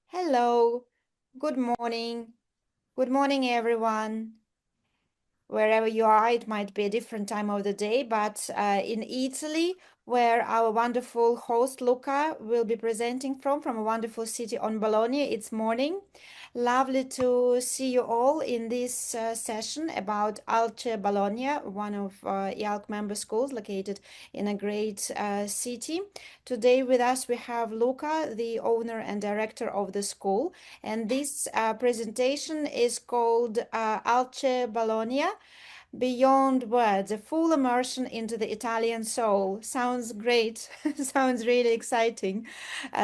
Hello, good morning. Good morning, everyone. Wherever you are, it might be a different time of the day, but in Italy, where our wonderful host Luca will be presenting from a wonderful city on Bologna, it's morning. Lovely to see you all in this session about ALCE Bologna, one of IALC member schools located in a great city. Today with us we have Luca, the owner and director of the school, and this presentation is called ALCE Bologna Beyond Words, a full immersion into the Italian soul. Sounds great. Sounds really exciting.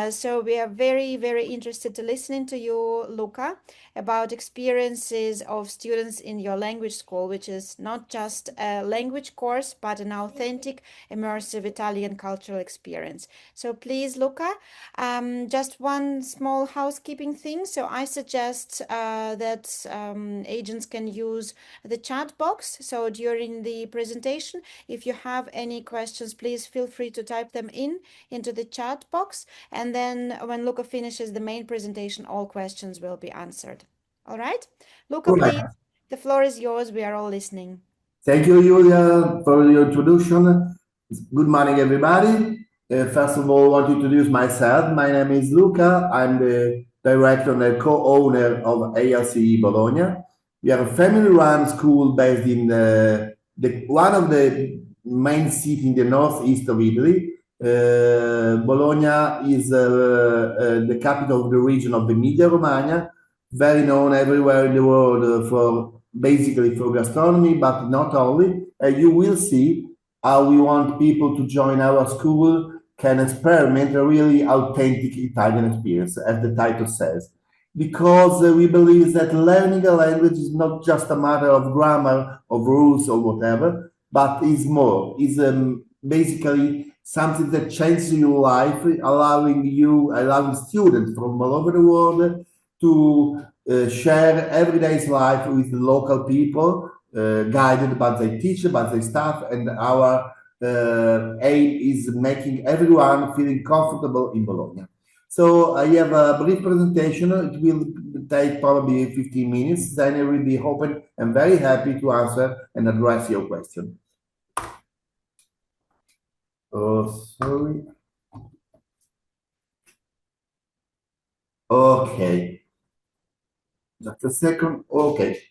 So we are very, very interested to listening to you, Luca, about experiences of students in your language school, which is not just a language course, but an authentic, immersive Italian cultural experience. So please, Luca, just one small housekeeping thing. So I suggest that agents can use the chat box. So during the presentation, if you have any questions, please feel free to type them into the chat box. And then when Luca finishes the main presentation, all questions will be answered. All right? Luca, Right. please, the floor is yours. We are all listening. Thank you, Julia, for your introduction. Good morning, everybody. First of all, I want to introduce myself. My name is Luca. I'm the director and the co-owner of ALCE Bologna. We are a family-run school based in one of the main cities in the northeast of Italy. Bologna is the capital of the region of Emilia-Romagna, very known everywhere in the world for basically for gastronomy, but not only. You will see how we want people to join our school can experiment a really authentic Italian experience, as the title says. Because we believe that learning a language is not just a matter of grammar, of rules, or whatever, but is more. Is basically something that changes your life, allowing students from all over the world to share everyday's life with the local people, guided by the teacher, by the staff, and our aim is making everyone feeling comfortable in Bologna. So I have a brief presentation. It will take probably 15 minutes. Then I will be open and very happy to answer and address your question. Oh, sorry. Okay. Just a second. Okay.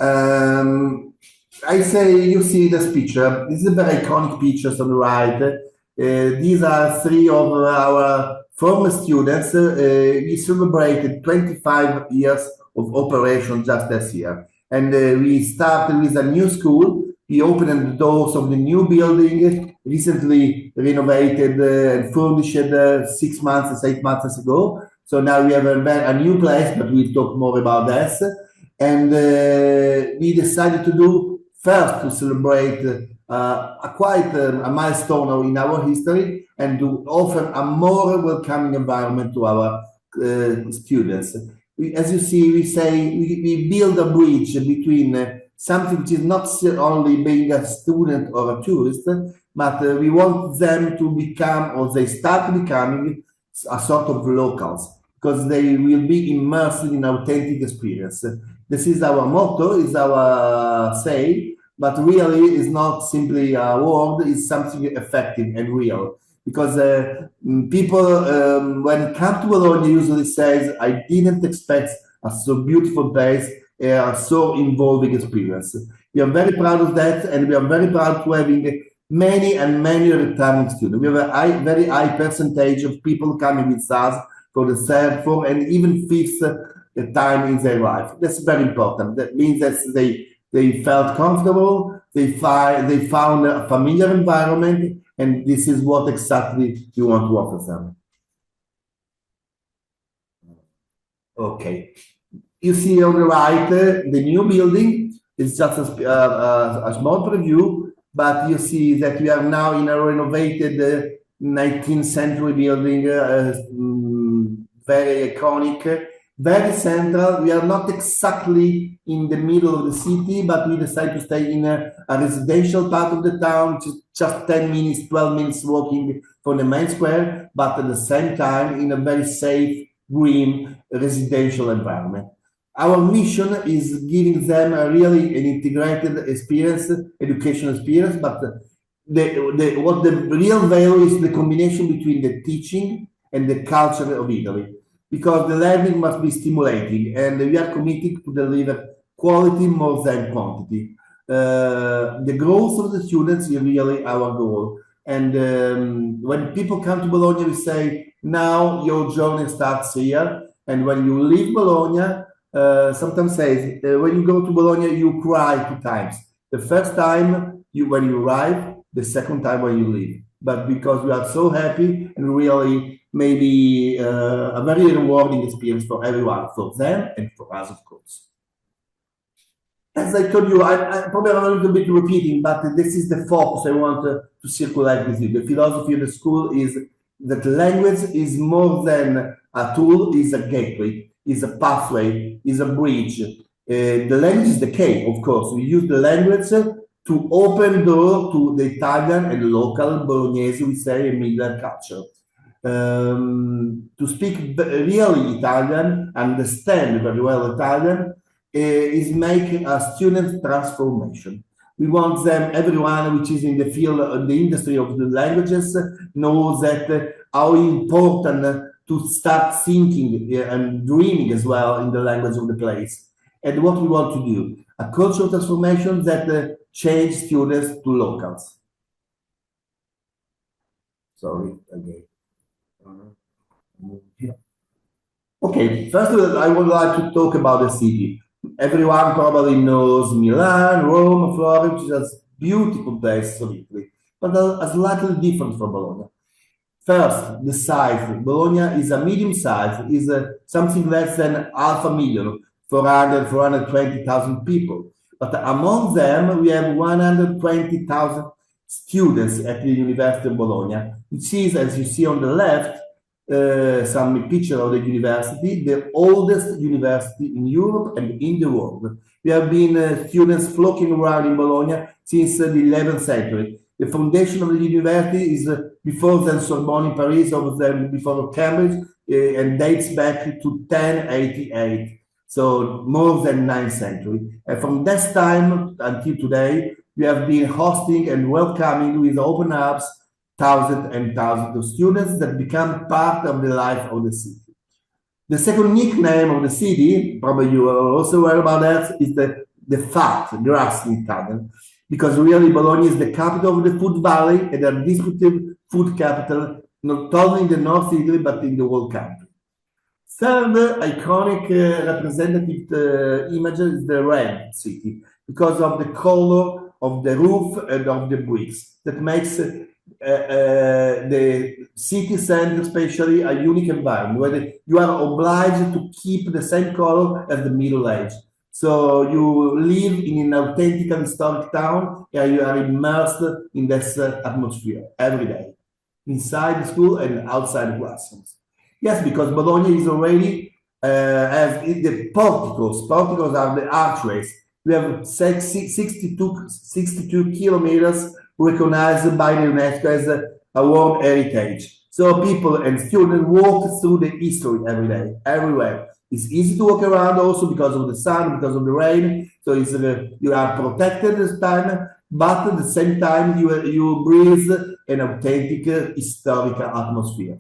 I say you see this picture. This is a very iconic picture on the right. These are three of our former students. We celebrated 25 years of operation just this year. And we started with a new school. We opened the doors of the new building, recently renovated and furnished 6 months, 8 months ago. So now we have a new place, but we'll talk more about this. And we decided to do first to celebrate a milestone in our history and to offer a more welcoming environment to our students. As you see, we build a bridge between something which is not only being a student or a tourist, but we want them to become, or they start becoming, a sort of locals, because they will be immersed in authentic experience. This is our motto, is our say, but really is not simply a word, it's something effective and real. Because people, when it comes to Bologna, usually says, I didn't expect a so beautiful place, a so involving experience. We are very proud of that, and we are very proud to having many and many returning students. We have a very high percentage of people coming with us for the third, fourth, and even fifth time in their life. That's very important. That means that they felt comfortable, they found a familiar environment, and this is what exactly we want to offer them. Okay. You see on the right, the new building is just a small preview, but you see that we are now in a renovated 19th century building, very iconic, very central. We are not exactly in the middle of the city, but we decided to stay in a residential part of the town, which is just 10 minutes, 12 minutes walking from the main square, but at the same time in a very safe, green residential environment. Our mission is giving them a really an integrated experience, educational experience, but what the real value is the combination between the teaching and the culture of Italy, because the learning must be stimulating, and we are committed to deliver quality more than quantity. The growth of the students is really our goal. And when people come to Bologna, we say, now your journey starts here. And when you leave Bologna, sometimes say, when you go to Bologna, you cry 2 times. The first time when you arrive, the second time when you leave. But because we are so happy and really maybe a very rewarding experience for everyone, for them and for us, of course. As I told you, I probably am a little bit repeating, but this is the focus I want to circulate with you. The philosophy of the school is that language is more than a tool, is a gateway, is a pathway, is a bridge. The language is the key, of course. We use the language to open door to the Italian and local Bolognese, we say, Emilian culture. To speak really Italian, understand very well Italian, is making a student transformation. We want them, everyone which is in the field of the industry of the languages, knows that how important to start thinking and dreaming as well in the language of the place. And what we want to do, a cultural transformation that change students to locals. Sorry, again. Okay, first I would like to talk about the city. Everyone probably knows Milan, Rome, Florence, which is beautiful places of Italy, but are slightly different from Bologna. First, the size. Bologna is a medium size, is something less than 500,000, 420,000 people. But among them, we have 120,000 students at the University of Bologna, which is, as you see on the left, some picture of the university, the oldest university in Europe and in the world. We have been students flocking around in Bologna since the 11th century. The foundation of the university is before the Sorbonne in Paris, or then before Cambridge, and dates back to 1088. So more than 9th century. And from that time until today, we have been hosting and welcoming with open arms thousands and thousands of students that become part of the life of the city. The second nickname of the city, probably you are also aware about that, is the fat grass in Italian, because really Bologna is the capital of the food valley and a disputed food capital, not only in the North Italy, but in the whole country. Third iconic representative image is the red city, because of the color of the roof and of the bricks. That makes the city center, especially, a unique environment where you are obliged to keep the same color as the Middle Age. So you live in an authentic historic town, and you are immersed in this atmosphere every day, inside the school and outside the classrooms. Yes, because Bologna is already has the porticos. Porticos are the archways. We have 62 kilometers recognized by the UNESCO as a World Heritage. So people and students walk through the history every day, everywhere. It's easy to walk around also because of the sun, because of the rain. So it's, you are protected this time, but at the same time you breathe an authentic historical atmosphere.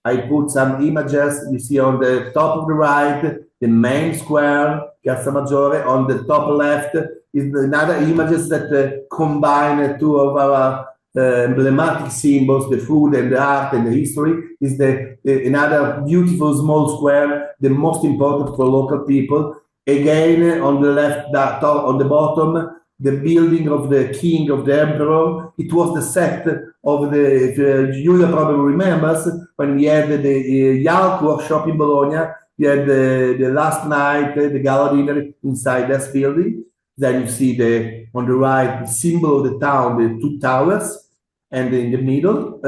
I put some images. You see on the top of the right, the main square, Piazza Maggiore. On the top left is another images that combine two of our emblematic symbols, the food and the art and the history. Is another beautiful small square, the most important for local people. Again, on the left, on the bottom, the building of the king, of the emperor. It was the set of the, Julia probably remembers, when we had the IALC workshop in Bologna. We had the last night, the gala dinner inside this building. Then you see on the right, the symbol of the town, the two towers, and in the middle,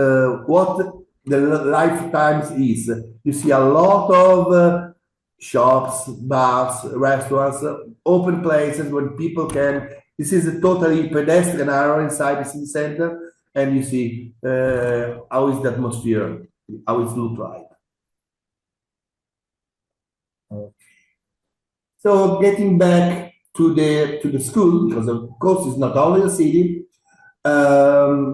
what the lifetimes is. You see a lot of shops, bars, restaurants, open places where people can. This is a totally pedestrian area inside the city center, and you see how is the atmosphere. how it looks like. Okay. So getting back to the school, because of course it's not only a city,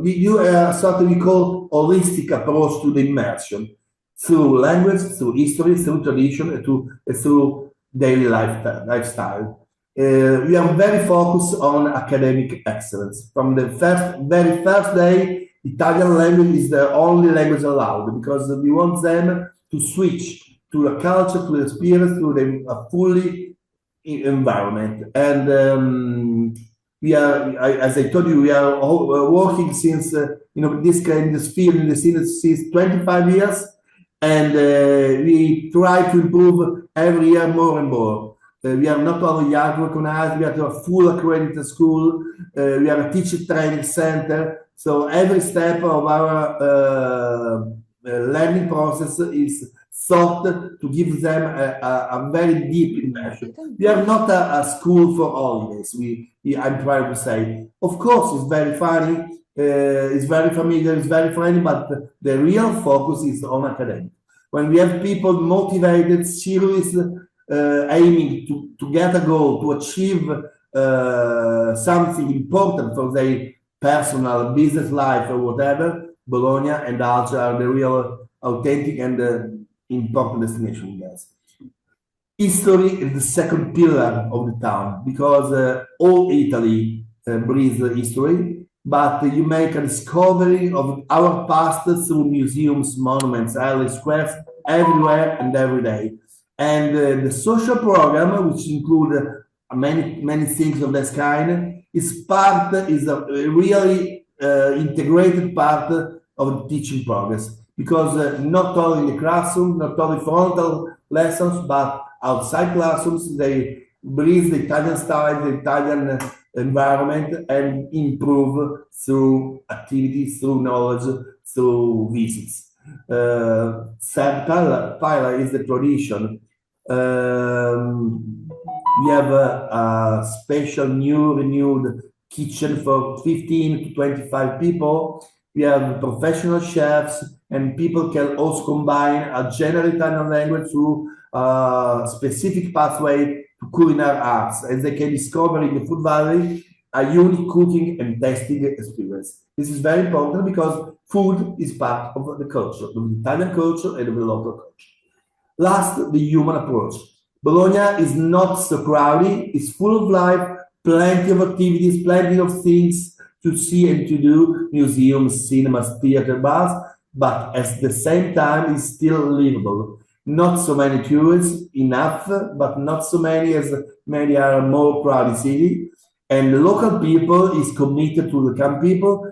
we do something we call holistic approach to the immersion through language, through history, through tradition, and through daily lifestyle. We are very focused on academic excellence. From the very first day, Italian language is the only language allowed because we want them to switch to a culture, to the experience, to a fully environment. And we are, as I told you, we are working since this field in the city since 25 years, and we try to improve every year more and more. We are not only IALC recognized, we are a full accredited school, we are a teacher training center, so every step of our learning process is thought to give them a very deep immersion. We are not a school for holidays, I'm proud to say. Of course, it's very funny, it's very familiar, it's very friendly, but the real focus is on academic. When we have people motivated, serious, aiming to get a goal, to achieve something important for their personal business life or whatever, Bologna and ALCE are the real authentic and important destination, guys. History is the second pillar of the town because all Italy breathes history, but you make a discovery of our past through museums, monuments, alley squares, everywhere and every day. And the social program, which include many things of this kind, is a really integrated part of the teaching progress. Because not only in the classroom, not only frontal lessons, but outside classrooms, they breathe the Italian style, the Italian environment, and improve through activities, through knowledge, through visits. Third pillar is the tradition. We have a special new renewed kitchen for 15 to 25 people. We have professional chefs, and people can also combine a general Italian language through a specific pathway to culinary arts, as they can discover in the Food Valley a unique cooking and tasting experience. This is very important because food is part of the culture, of the Italian culture and of the local culture. Last, the human approach. Bologna is not so crowded, it's full of life, plenty of activities, plenty of things to see and to do, museums, cinemas, theater, bars, but at the same time it's still livable. Not so many tourists, enough, but not so many as many are more crowded city. And the local people is committed to the camp people,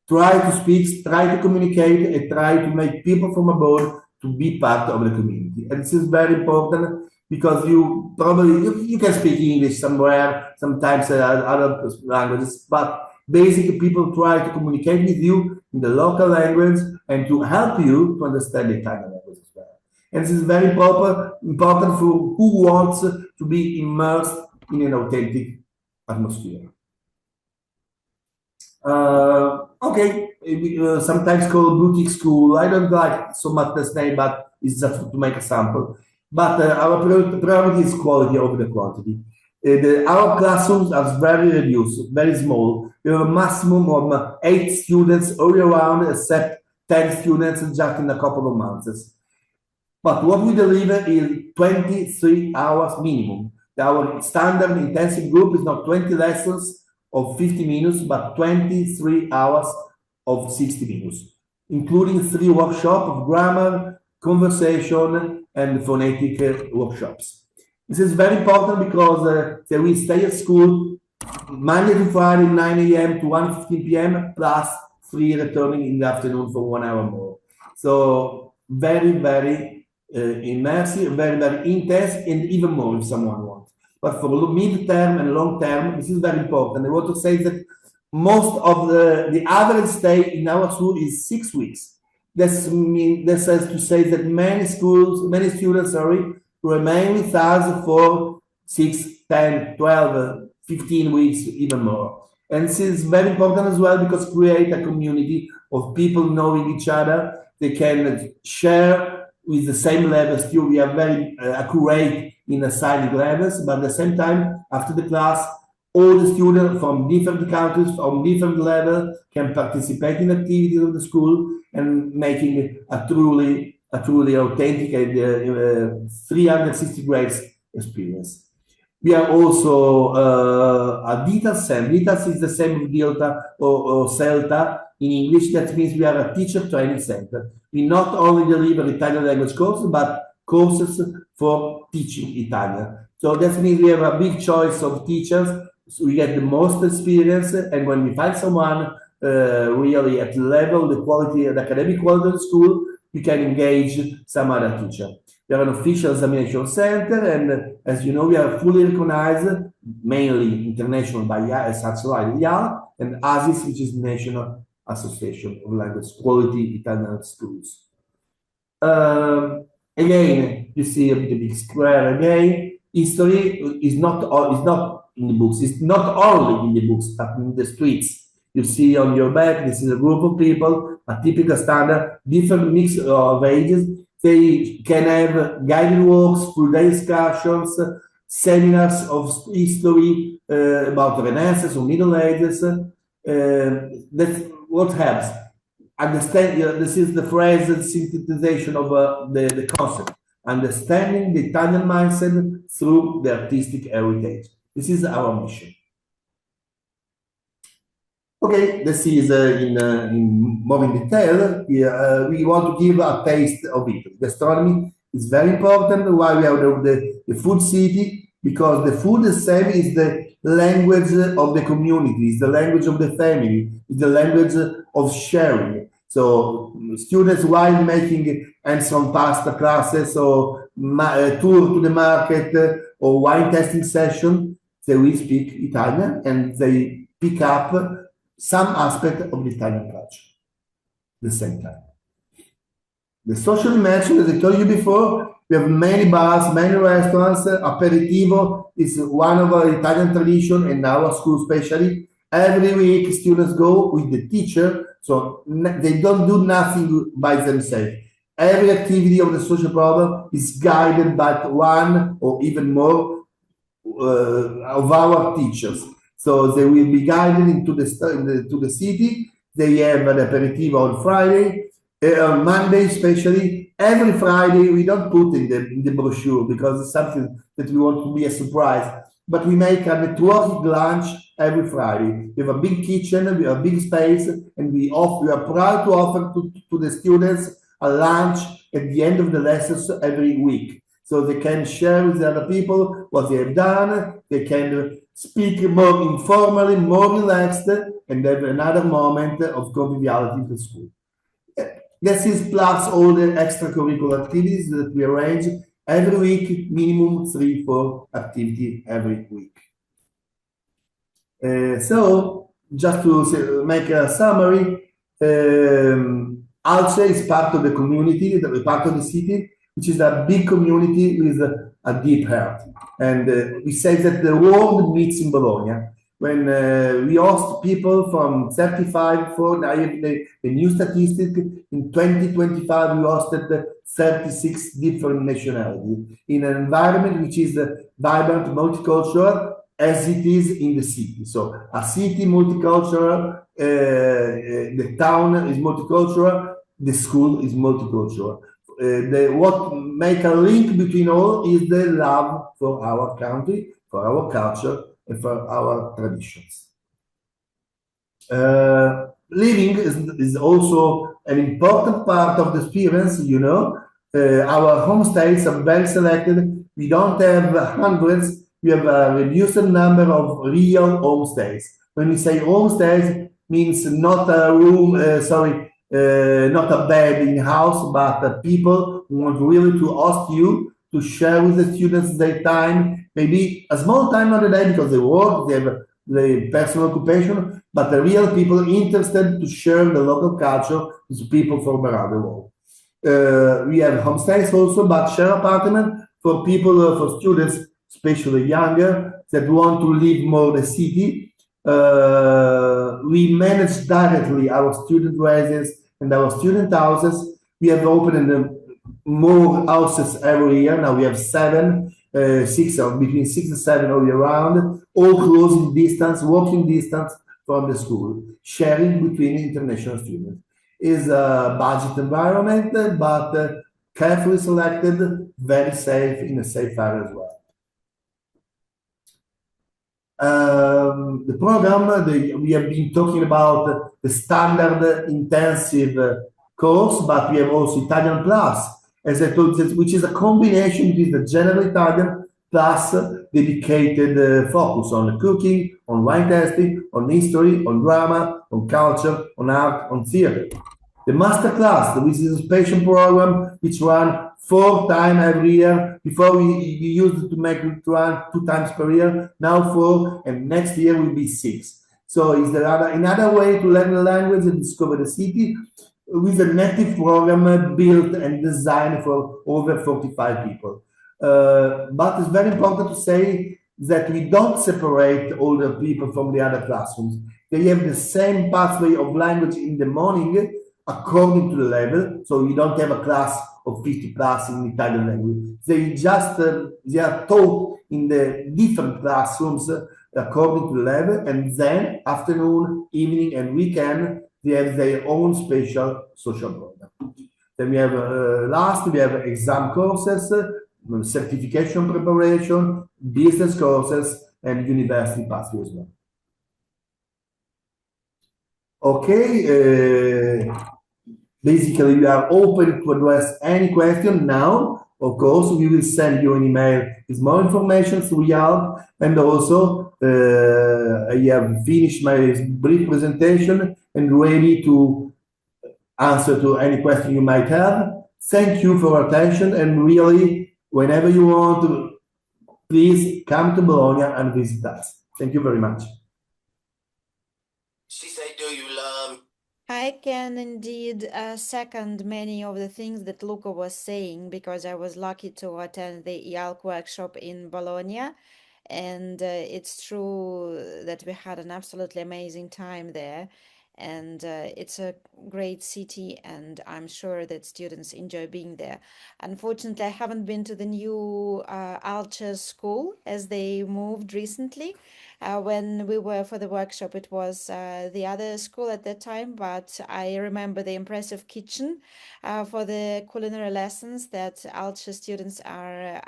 try to speak, try to communicate, and try to make people from abroad to be part of the community. And this is very important because you probably, you can speak English somewhere, sometimes other languages, but basically people try to communicate with you in the local language and to help you to understand the Italian language as well. And this is very important for who wants to be immersed in an authentic atmosphere. Okay, sometimes called boutique school. I don't like so much this name, but it's just to make a sample. But our priority is quality over the quantity. Our classrooms are very reduced, very small. We have a maximum of 8 students all around, except 10 students just in a couple of months. But what we deliver is 23 hours minimum. Our standard intensive group is not 20 lessons of 50 minutes, but 23 hours of 60 minutes, including 3 workshops of grammar, conversation, and phonetic workshops. This is very important because we stay at school Monday to Friday, 9 a.m. to 1:15 p.m., plus 3 returning in the afternoon for 1 hour more. So very, very immersive, very, very intense, and even more if someone wants. But for mid-term and long-term, this is very important. I want to say that most of the average stay in our school is 6 weeks. That says to say that many students, remain with us for 6, 10, 12, 15 weeks, even more. And this is very important as well because create a community of people knowing each other, they can share with the same level. Still, we are very accurate in assigning levels, but at the same time, after the class, all the students from different countries, from different levels, can participate in activities of the school and making a truly authentic and 360 degrees experience. We are also a detail center. Details is the same with Delta or Celta in English. That means we are a teacher training center. We not only deliver Italian language courses, but courses for teaching Italian. So that means we have a big choice of teachers. So we get the most experience, and when we find someone really at the level, the quality, the academic quality of the school, we can engage some other teacher. We are an official examination center, and as you know, we are fully recognized, mainly international by such like IALC and ASIS, which is National Association of Language Quality Italian Schools. Again, you see a big square again. History is not in the books. It's not only in the books, but in the streets. You see on your back, this is a group of people, a typical standard, different mix of ages. They can have guided walks, full day excursions, seminars of history about Renaissance or Middle Ages. That's what helps. Understand, this is the phrase, the synthesization of the concept. Understanding the Italian mindset through the artistic heritage. This is our mission. Okay, this is in more in detail. We want to give a taste of Italy. Gastronomy is very important. Why we are the food city? Because the food itself is the language of the community, is the language of the family, is the language of sharing. So students, while making hands-on pasta classes or tour to the market or wine tasting session, they will speak Italian and they pick up some aspect of the Italian culture at the same time. The social dimension, as I told you before, we have many bars, many restaurants. Aperitivo is one of our Italian tradition, and our school especially. Every week, students go with the teacher, so they don't do nothing by themselves. Every activity of the social program is guided by one or even more of our teachers. So they will be guided into the city. They have an aperitivo on Friday, on Monday especially. Every Friday we don't put in the brochure because it's something that we want to be a surprise. But we make a networking lunch every Friday. We have a big kitchen, we have a big space, and we are proud to offer to the students a lunch at the end of the lessons every week. So they can share with the other people what they have done. They can speak more informally, more relaxed, and have another moment of conviviality in the school. This is plus all the extracurricular activities that we arrange every week, minimum 3-4 activities every week. So, just to make a summary, ALCE is part of the community, part of the city, which is a big community with a deep heart. And we say that the world meets in Bologna. When we host people from 35, I have the new statistic, in 2025 we hosted 36 different nationalities in an environment which is vibrant, multicultural, as it is in the city. So a city multicultural, the town is multicultural, the school is multicultural. What make a link between all is the love for our country, for our culture, and for our traditions. Living is also an important part of the experience, you know. Our homestays are well selected. We don't have hundreds, we have a reduced number of real homestays. When we say homestays, means not a room, not a bed in house, but people who want really to host you, to share with the students their time, maybe a small time on the day because they work, they have the personal occupation, but the real people interested to share the local culture with people from around the world. We have homestays also, but share apartment for people, for students, especially younger, that want to live more the city. We manage directly our student residence and our student houses. We have opened more houses every year. Now we have seven, six or between 6 and 7 all year round, all close in distance, walking distance from the school, sharing between international students. Is a budget environment, but carefully selected, very safe, in a safe area as well. The program, we have been talking about the standard intensive course, but we have also Italian Plus, as I told you, which is a combination between the general Italian plus dedicated focus on cooking, on wine tasting, on history, on drama, on culture, on art, on theater. The master class, which is a special program which run 4 times every year. Before we used to make it run 2 times per year, now 4, and next year will be 6. So it's another way to learn the language and discover the city with a native program built and designed for over 45 people. But it's very important to say that we don't separate older people from the other classrooms. They have the same pathway of language in the morning according to the level. So you don't have a class of 50 plus in Italian language. They just they are taught in the different classrooms according to the level, and then afternoon, evening, and weekend they have their own special social program. Then we have we have exam courses, certification preparation, business courses, and university pathway as well. Okay, basically we are open to address any question now. Of course, we will send you an email with more information through IALC, and also I have finished my brief presentation and ready to answer to any question you might have. Thank you for your attention, and really, whenever you want to, please come to Bologna and visit us. Thank you very much. She said, do you love? I can indeed second many of the things that Luca was saying, because I was lucky to attend the IALC workshop in Bologna, and it's true that we had an absolutely amazing time there, and it's a great city, and I'm sure that students enjoy being there. Unfortunately, I haven't been to the new ALCE school, as they moved recently. When we were for the workshop, it was the other school at that time, but I remember the impressive kitchen for the culinary lessons that ALCE students are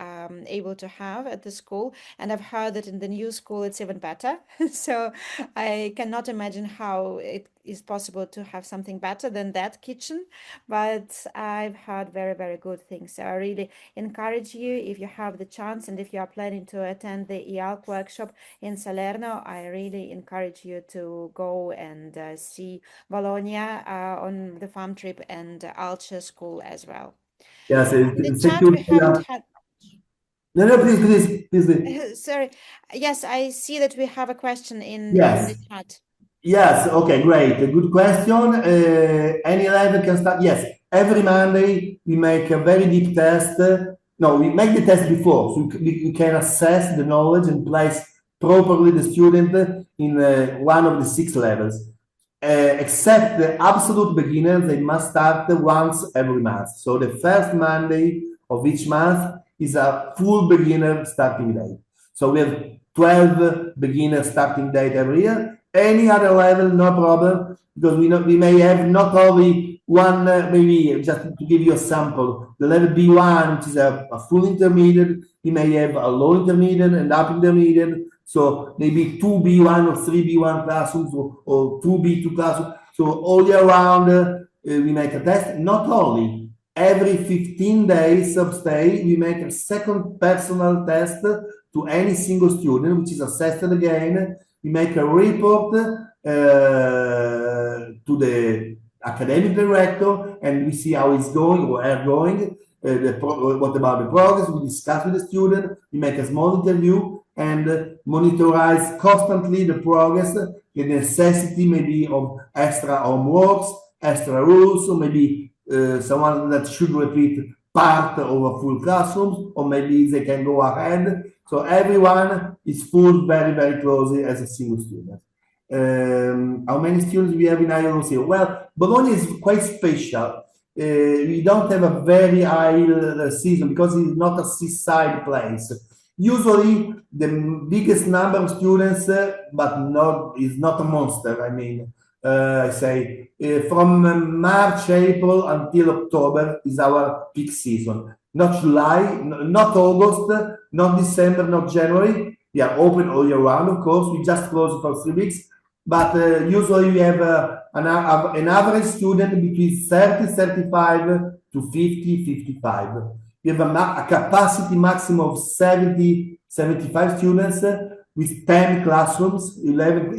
able to have at the school. And I've heard that in the new school it's even better. So I cannot imagine how it is possible to have something better than that kitchen, but I've heard very, very good things. So I really encourage you, if you have the chance and if you are planning to attend the IALC workshop in Salerno, I really encourage you to go and see Bologna on the farm trip and ALCE school as well. Yes, In the thank chat, you. we haven't had. No, please. Sorry. Yes, I see that we have a question in Yes. the chat. Yes, okay, great. A good question. Any level can start. Yes, every Monday we make a very deep test. No, we make the test before, so we can assess the knowledge and place properly the student in one of the 6 levels. Except the absolute beginners, they must start once every month. So the first Monday of each month is a full beginner starting date. So we have 12 beginner starting date every year. Any other level, no problem, because we may have not only one, maybe just to give you a sample, the level B1, which is a full intermediate, we may have a low intermediate and up intermediate, so maybe 2 B1 or 3 B1 classrooms or 2 B2 classrooms. So all year round, we make a test. Not only, every 15 days of stay, we make a second personal test to any single student, which is assessed again. We make a report to the academic director, and we see how it's going or are going. What about the progress? We discuss with the student. We make a small interview and monitorize constantly the progress, the necessity maybe of extra homeworks, extra rules, or maybe someone that should repeat part of a full classroom, or maybe they can go ahead. So everyone is full very, very closely as a single student. How many students we have in IALC? Well, Bologna is quite special we don't have a very high season because it's not a seaside place. Usually, the biggest number of students, but not is not a monster. I mean, I say from March, April until October is our peak season. Not July, not August, not December, not January. We are open all year round, of course. We just close for 3 weeks. But usually we have an average student between 30, 35 to 50, 55. We have a capacity maximum of 70, 75 students with 10 classrooms, 11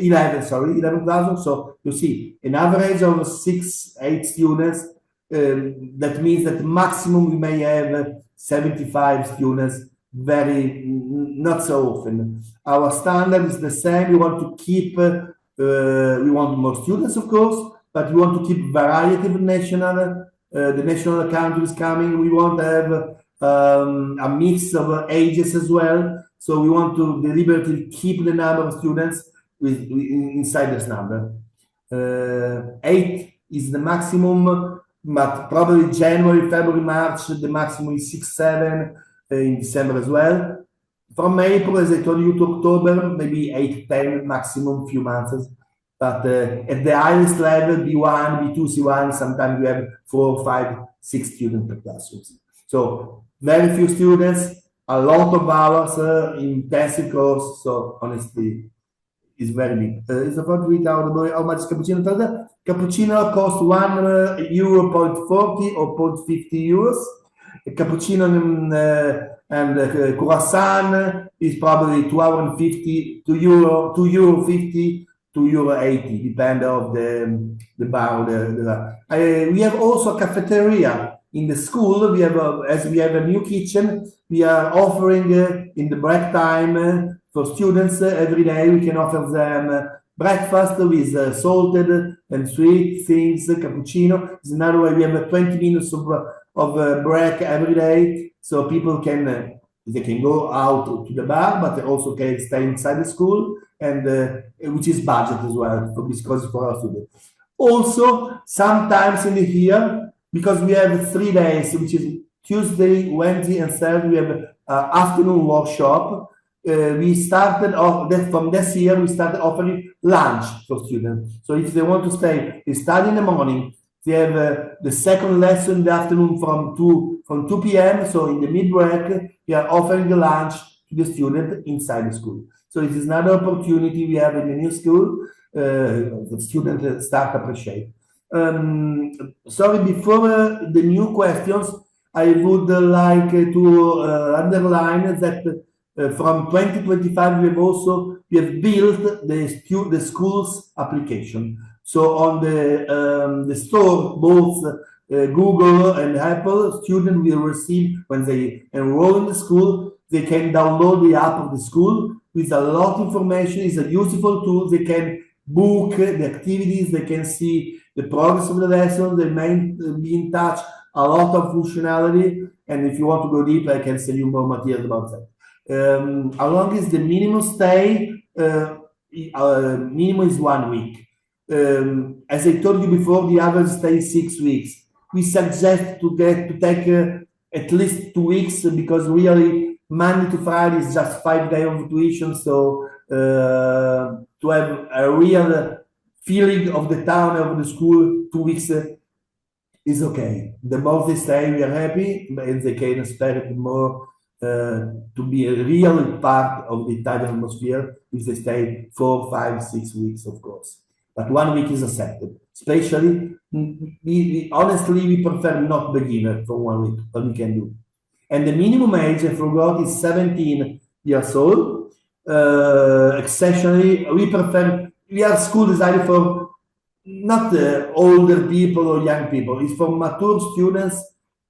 classrooms. So you see, an average of 6, 8 students. That means that maximum we may have 75 students, very not so often. Our standard is the same. We want to keep, we want more students, of course, but we want to keep variety of national. The national account is coming. We want to have a mix of ages as well. So we want to deliberately keep the number of students inside this number. 8 is the maximum, but probably January, February, March, the maximum is 6, 7, in December as well. From April, as I told you, to October, maybe 8, 10 maximum, few months. But at the highest level, B1, B2, C1, sometimes we have 4, 5, 6 students per classroom. So very few students, a lot of hours, intensive course. So honestly, it's very big. It's about how much is cappuccino? Cappuccino costs €1.40 or €0.50. A cappuccino and croissant is probably €2.50 to €2.50 to €2.80, depending on the bar. We have also a cafeteria in the school. We have as we have a new kitchen. We are offering in the break time for students every day. We can offer them breakfast with salted and sweet things, cappuccino. It's another way. We have 20 minutes of break every day, so people can they can go out to the bar, but they also can stay inside the school, and which is budget as well because for our students. Also, sometimes in the year, because we have 3 days, which is Tuesday, Wednesday, and Thursday, we have afternoon workshop. We started off from this year. We started offering lunch for students. So if they want to stay, they study in the morning. They have the second lesson in the afternoon from 2 p.m. So in the mid-break, we are offering the lunch to the student inside the school. So it is another opportunity we have in the new school. The students start appreciate. Sorry, before the new questions, I would like to underline that from 2025 we have built the school's application. So on the store, both Google and Apple, students will receive, when they enroll in the school, they can download the app of the school with a lot of information. It's a useful tool. They can book the activities, they can see the progress of the lesson, they may be in touch, a lot of functionality. And if you want to go deeper, I can send you more material about that. How long is the minimum stay? Minimum is 1 week. As I told you before, the average stay is 6 weeks. We suggest to take at least 2 weeks because really Monday to Friday is just 5 days of tuition. So to have a real feeling of the town of the school, 2 weeks is okay. The more they stay, we are happy, and they can expect more to be a real part of the Italian atmosphere if they stay 4, 5, 6 weeks, of course. But 1 week is accepted. Especially, honestly, we prefer not beginner for 1 week, but we can do. And the minimum age, I forgot, is 17 years old. Exceptionally, we are school designed for not older people or young people. It's for mature students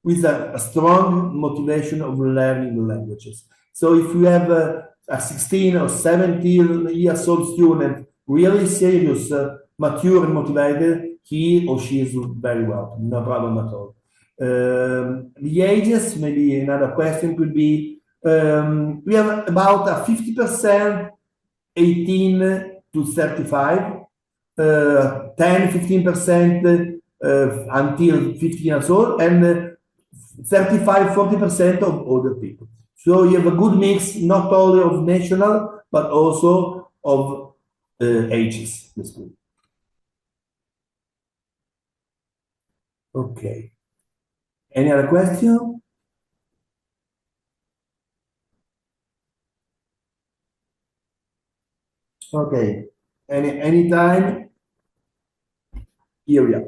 with a strong motivation of learning the languages. So if you have a 16 or 17 years old student, really serious, mature and motivated, he or she is very well, no problem at all. The ages, maybe another question could be, we have about a 50% 18 to 35, 10, 15% until 15 years old, and 35-40% of older people. So you have a good mix, not only of national, but also of ages. That's good. Okay. Any other question? Okay. Anytime, here we are.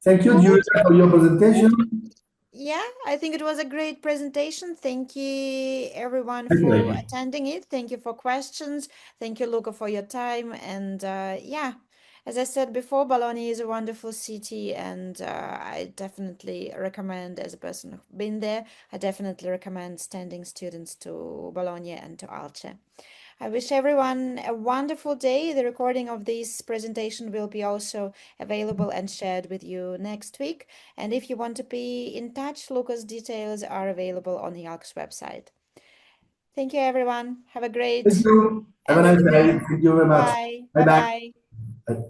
Thank you, Good. Julia, for your presentation. Good. Yeah, I think it was a great presentation. Thank you, everyone, Thank you very for much. attending it. Thank you for questions. Thank you, Luca, for your time. And yeah, as I said before, Bologna is a wonderful city, and I definitely recommend, as a person who's been there, I definitely recommend sending students to Bologna and to ALCE. I wish everyone a wonderful day. The recording of this presentation will be also available and shared with you next week. And if you want to be in touch, Luca's details are available on the ALC's website. Thank you, everyone. Have a Thank great you. Have a end of nice the day. day. Thank you very much. Bye. Bye Bye bye. bye. Bye.